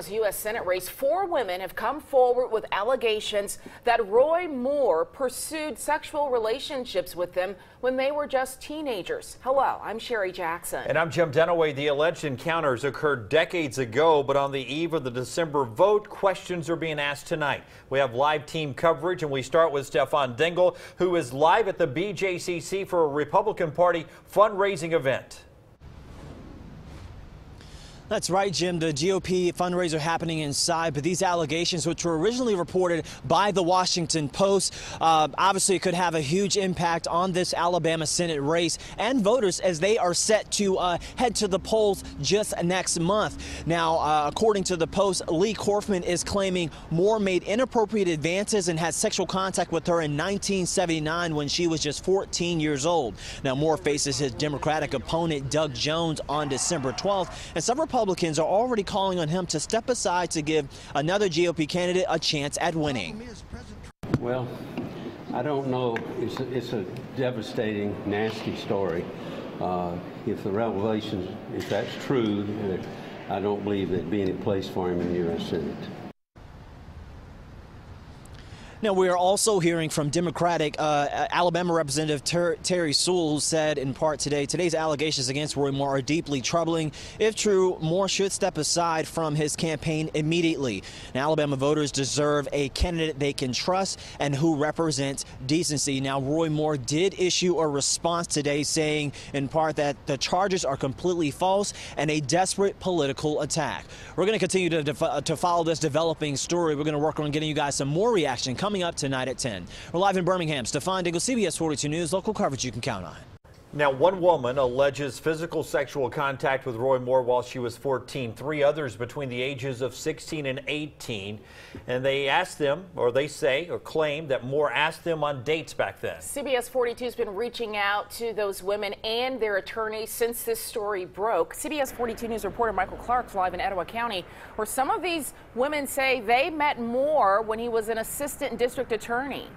U.S. Senate race, 4 women have come forward with allegations that Roy Moore pursued sexual relationships with them when they were just teenagers. Hello, I'm Sherry Jackson. And I'm Jim Dunaway. The alleged encounters occurred decades ago, but on the eve of the December vote, questions are being asked tonight. We have live team coverage, and we start with Stefan Dingle, who is live at the BJCC for a Republican Party fundraising event. That's right, Jim. The GOP fundraiser happening inside, but these allegations, which were originally reported by the Washington Post, obviously could have a huge impact on this Alabama Senate race and voters as they are set to head to the polls just next month. Now, according to the Post, Lee Corfman is claiming Moore made inappropriate advances and had sexual contact with her in 1979 when she was just 14 years old. Now, Moore faces his Democratic opponent, Doug Jones, on December 12th, and some Republicans are already calling on him to step aside to give another GOP candidate a chance at winning. Well, I don't know. It's a devastating, nasty story. If the revelations, if that's true, I don't believe there'd be any place for him in the U.S. Senate. Now, we are also hearing from Democratic Alabama Representative Terry Sewell, who said in part today, today's allegations against Roy Moore are deeply troubling. If true, Moore should step aside from his campaign immediately. Now, Alabama voters deserve a candidate they can trust and who represents decency. Now, Roy Moore did issue a response today saying in part that the charges are completely false and a desperate political attack. We're going to continue to follow this developing story. We're going to work on getting you guys some more reaction coming up tonight at 10. We're live in Birmingham. Stefan Dingle, CBS 42 News, local coverage you can count on. Now, one woman alleges physical sexual contact with Roy Moore while she was 14. 3 others between the ages of 16 and 18. And they asked them, or they say, or claim that Moore asked them on dates back then. CBS 42 has been reaching out to those women and their attorneys since this story broke. CBS 42 News reporter Michael Clark live in Etowah County, where some of these women say they met Moore when he was an assistant district attorney.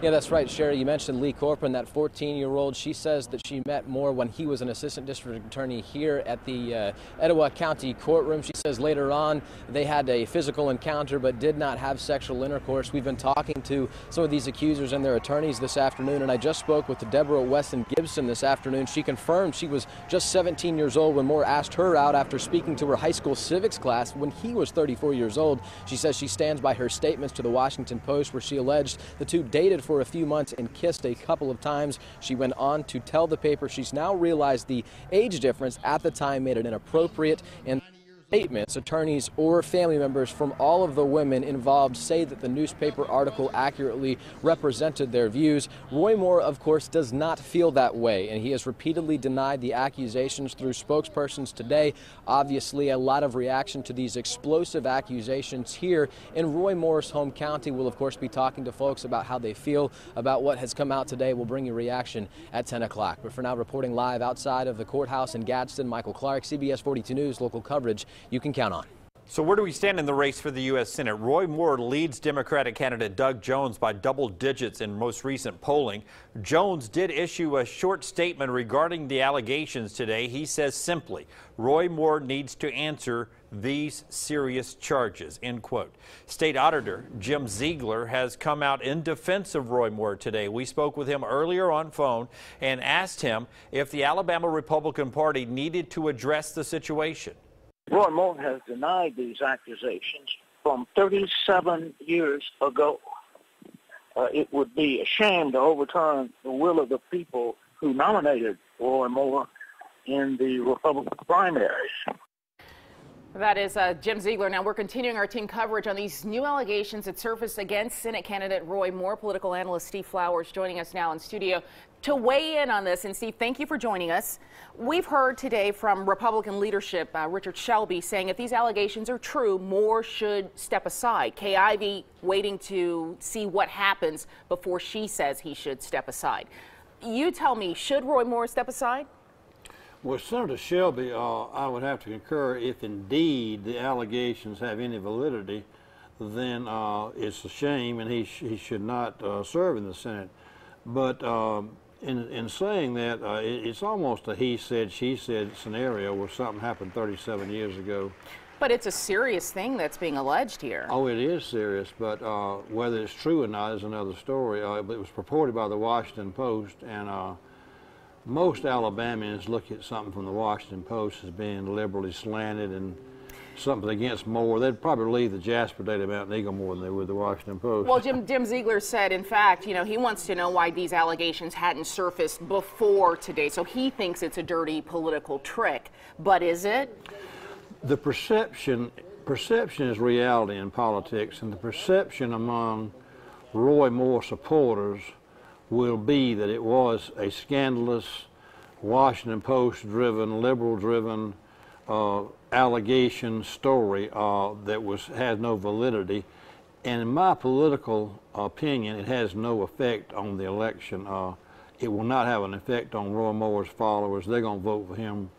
Yeah, that's right, Sherry. You mentioned Lee Corcoran, that 14-year-old. She says that she met Moore when he was an assistant district attorney here at the Etowah County courtroom. She says later on they had a physical encounter but did not have sexual intercourse. We've been talking to some of these accusers and their attorneys this afternoon, and I just spoke with Deborah Weston Gibson this afternoon. She confirmed she was just 17 years old when Moore asked her out after speaking to her high school civics class when he was 34 years old. She says she stands by her statements to the Washington Post where she alleged the two dated for a few months and kissed a couple of times. She went on to tell the paper she's now realized the age difference at the time made it inappropriate, and statements, attorneys or family members from all of the women involved say that the newspaper article accurately represented their views. Roy Moore, of course, does not feel that way, and he has repeatedly denied the accusations through spokespersons today. Obviously, a lot of reaction to these explosive accusations here in Roy Moore's home county. We'll, of course, be talking to folks about how they feel about what has come out today. We'll bring you reaction at 10 o'clock. But for now, reporting live outside of the courthouse in Gadsden, Michael Clark, CBS 42 News, local coverage you can count on. So where do we stand in the race for the U.S. Senate? Roy Moore leads Democratic candidate Doug Jones by double digits in most recent polling. Jones did issue a short statement regarding the allegations today. He says simply, Roy Moore needs to answer these serious charges, end quote. State Auditor Jim Ziegler has come out in defense of Roy Moore today. We spoke with him earlier on phone and asked him if the Alabama Republican Party needed to address the situation. Roy Moore has denied these accusations from 37 years ago. It would be a shame to overturn the will of the people who nominated Roy Moore in the Republican primaries. That is Jim Ziegler. Now we're continuing our team coverage on these new allegations that surfaced against Senate candidate Roy Moore. Political analyst Steve Flowers joining us now in studio to weigh in on this. And Steve, thank you for joining us. We've heard today from Republican leadership, Richard Shelby, saying if these allegations are true, Moore should step aside. Kay Ivey waiting to see what happens before she says he should step aside. You tell me, should Roy Moore step aside? Well, Senator Shelby, I would have to concur. If indeed the allegations have any validity, then it's a shame, and he should not serve in the Senate. But in saying that, it's almost a he said, she said scenario where something happened 37 years ago. But it's a serious thing that's being alleged here. Oh, it is serious, but whether it's true or not is another story. It was reported by the Washington Post, and most Alabamians look at something from the Washington Post as being liberally slanted and something against Moore. They'd probably leave the Jasper Daily Mountain Eagle more than they would the Washington Post. Well, Jim Ziegler said, in fact, you know, he wants to know why these allegations hadn't surfaced before today. So he thinks it's a dirty political trick. But is it? The perception is reality in politics, and the perception among Roy Moore supporters will be that it was a scandalous, Washington Post-driven, liberal-driven allegation story that has no validity. And in my political opinion, it has no effect on the election. It will not have an effect on Roy Moore's followers. They're going to vote for him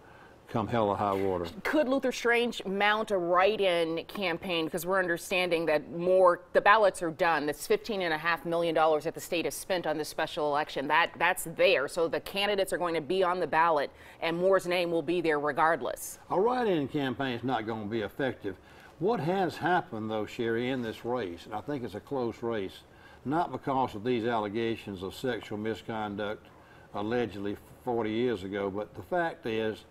come hell or high water. Could Luther Strange mount a write-in campaign? Because we're understanding that the ballots are done. That's $15.5 million that the state has spent on this special election. That's there. So the candidates are going to be on the ballot, and Moore's name will be there regardless. A write-in campaign is not going to be effective. What has happened, though, Sherry, in this race, and I think it's a close race, not because of these allegations of sexual misconduct allegedly 40 years ago, but the fact is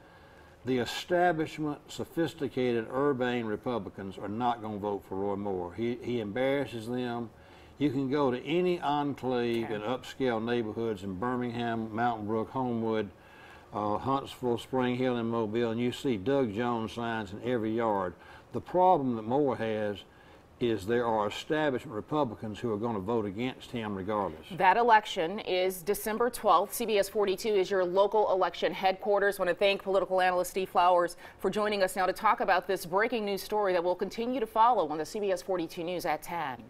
the establishment, sophisticated, urbane Republicans are not going to vote for Roy Moore. He embarrasses them. You can go to any enclave in upscale neighborhoods in Birmingham, Mountain Brook, Homewood, Huntsville, Spring Hill, and Mobile, and you see Doug Jones signs in every yard. The problem that Moore has is there are establishment Republicans who are going to vote against him regardless. That election is December 12th. CBS 42 is your local election headquarters. I want to thank political analyst Steve Flowers for joining us now to talk about this breaking news story that we'll continue to follow on the CBS 42 News at 10.